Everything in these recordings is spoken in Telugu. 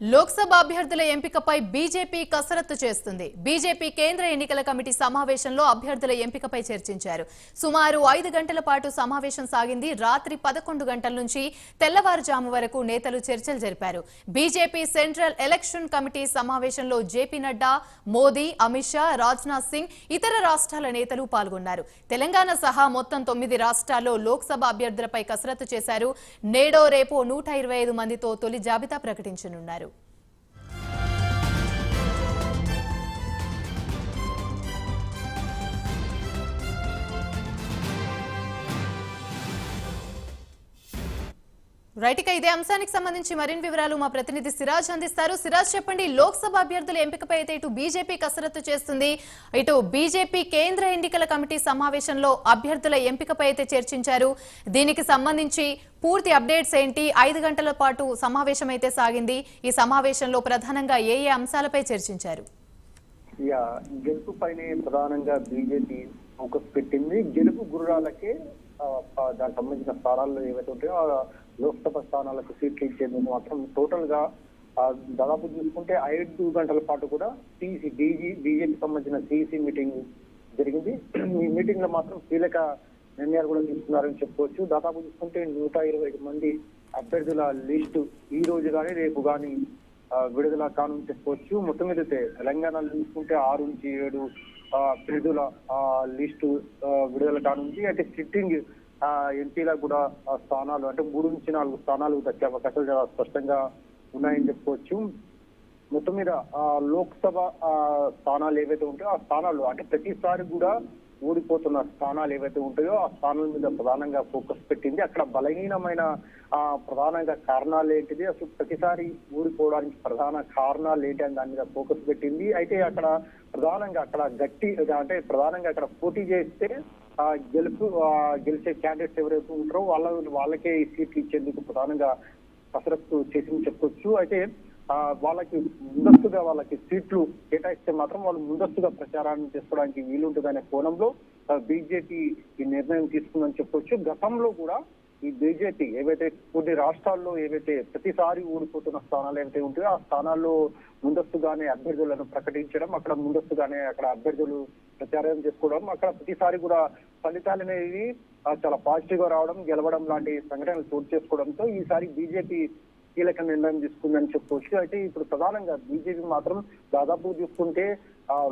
లోక్సభ అభ్యర్థుల ఎంపికపై బీజేపీ కసరత్తు చేస్తుంది. బీజేపీ కేంద్ర ఎన్నికల కమిటీ సమావేశంలో అభ్యర్థుల ఎంపికపై చర్చించారు. సుమారు 5 గంటల పాటు సమావేశం సాగింది. రాత్రి 11 గంటల నుంచి తెల్లవారుజాము వరకు నేతలు చర్చలు జరిపారు. బీజేపీ సెంట్రల్ ఎలక్షన్ కమిటీ సమావేశంలో జేపీ నడ్డా, మోదీ, అమిత్ షా, రాజ్నాథ్ సింగ్, ఇతర రాష్ట్రాల నేతలు పాల్గొన్నారు. తెలంగాణ సహా మొత్తం 9 రాష్ట్రాల్లో లోక్సభ అభ్యర్థులపై కసరత్తు చేశారు. నేడో రేపో 125 మందితో తొలి జాబితా ప్రకటించనున్నారు. రైట్, ఇక ఇదే అంశానికి సంబంధించి మరిన్ని వివరాలు మా ప్రతినిధి సిరాజ్ అందిస్తారు. సిరాజ్, చెప్పండి, లోక్సభ అభ్యర్థుల ఎంపికపై అయితే ఇటు బీజేపీ కసరత్తు చేస్తుంది, ఇటు బీజేపీ కేంద్ర ఎన్నికల కమిటీ సమావేశంలో అభ్యర్థుల ఎంపికపై అయితే చర్చించారు. దీనికి సంబంధించి పూర్తి అప్డేట్స్ ఏంటి? 5 గంటల పాటు సమావేశం అయితే సాగింది. ఈ సమావేశంలో ప్రధానంగా ఏ అంశాలపై చర్చించారు? గెలుపు పైనే ప్రధానంగా బీజేపీ ఫోకస్ పెట్టింది. గెలుపు గుర్రాలకే దానికి సంబంధించిన స్థానాల్లో ఏవైతే ఉంటాయో లోక్సభ స్థానాలకు సీట్లు ఇచ్చేందుకు మాత్రం టోటల్ గా దాదాపు చూసుకుంటే 5 గంటల పాటు కూడా బీజేపీ సంబంధించిన సిఇసి మీటింగ్ జరిగింది. ఈ మీటింగ్ లో మాత్రం కీలక నిర్ణయాలు కూడా తీసుకున్నారని చెప్పుకోవచ్చు. దాదాపు చూసుకుంటే 125 మంది అభ్యర్థుల లిస్టు ఈ రోజు కానీ రేపు కానీ విడుదల కానుంచి చెప్పుకోవచ్చు. మొత్తం మీద తెలంగాణలో చూసుకుంటే 6 నుంచి 7 అభ్యర్థుల లిస్టు విడుదల కానుంచి. అయితే సిట్టింగ్ ఎంపీలకు కూడా స్థానాలు అంటే 3 నుంచి 4 స్థానాలు దక్కే అవకాశాలు చాలా స్పష్టంగా ఉన్నాయని చెప్పుకోవచ్చు. మొత్తం మీద లోక్సభ స్థానాలు ఏవైతే ఉంటాయో ఆ స్థానాలు అంటే ప్రతిసారి కూడా ఓడిపోతున్న స్థానాలు ఏవైతే ఉంటాయో ఆ స్థానాల మీద ప్రధానంగా ఫోకస్ పెట్టింది. అక్కడ బలహీనమైన ప్రధానంగా కారణాలు ఏంటిది, అసలు ప్రతిసారి ఓడిపోవడానికి ప్రధాన కారణాలు ఏంటి అని దాని మీద ఫోకస్ పెట్టింది. అయితే అక్కడ ప్రధానంగా అంటే ప్రధానంగా అక్కడ పోటీ చేస్తే గెలిచే క్యాండిడేట్స్ ఎవరైతే ఉంటారో వాళ్ళకే ఈ సీట్లు ఇచ్చేందుకు ప్రధానంగా కసరత్తు చేసింది చెప్పుకోవచ్చు. అయితే వాళ్ళకి సీట్లు కేటాయిస్తే మాత్రం వాళ్ళు ముందస్తుగా ప్రచారాన్ని చేసుకోవడానికి వీలుంటుందనే కోణంలో బీజేపీ ఈ నిర్ణయం తీసుకుందని చెప్పొచ్చు. గతంలో కూడా ఈ బీజేపీ ఏవైతే కొన్ని రాష్ట్రాల్లో ఏవైతే ప్రతిసారి ఓడిపోతున్న స్థానాలు ఏవైతే ఉంటాయో ఆ స్థానాల్లో ముందస్తుగానే అభ్యర్థులను ప్రకటించడం, అక్కడ ముందస్తుగానే అక్కడ అభ్యర్థులు ప్రచారం చేసుకోవడం, అక్కడ ప్రతిసారి కూడా ఫలితాలు అనేవి చాలా పాజిటివ్ గా రావడం, గెలవడం లాంటి సంఘటనలు చోటు చేసుకోవడంతో ఈసారి బీజేపీ కీలక నిర్ణయం తీసుకుందని చెప్పుకోవచ్చు. అయితే ఇప్పుడు ప్రధానంగా బీజేపీ మాత్రం దాదాపు చూసుకుంటే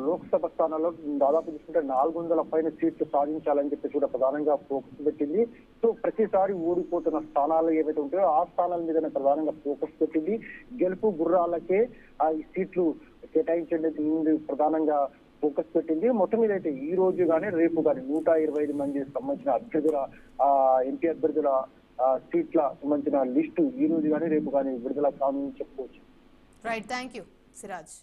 లోక్సభ స్థానాల్లో దాదాపు చూసుకుంటే 400 పైన సీట్లు సాధించాలని చెప్పి కూడా ప్రధానంగా ఫోకస్ పెట్టింది. సో ప్రతిసారి ఓడిపోతున్న స్థానాలు ఏవైతే ఉంటాయో ఆ స్థానాల మీద ప్రధానంగా ఫోకస్ పెట్టింది. గెలుపు గుర్రాలకే ఈ సీట్లు కేటాయించేందుకు ప్రధానంగా ఫోకస్ పెట్టింది. మొత్తం మీద అయితే ఈ రోజు కానీ రేపు కానీ 125 మంది సంబంధించిన అభ్యర్థుల ఎంపీ అభ్యర్థుల సీట్ల సంబంధించిన లిస్టు ఈ రోజు కానీ రేపు కానీ విడుదల కానుందని చెప్పుకోవచ్చు. Right, thank you Siraj.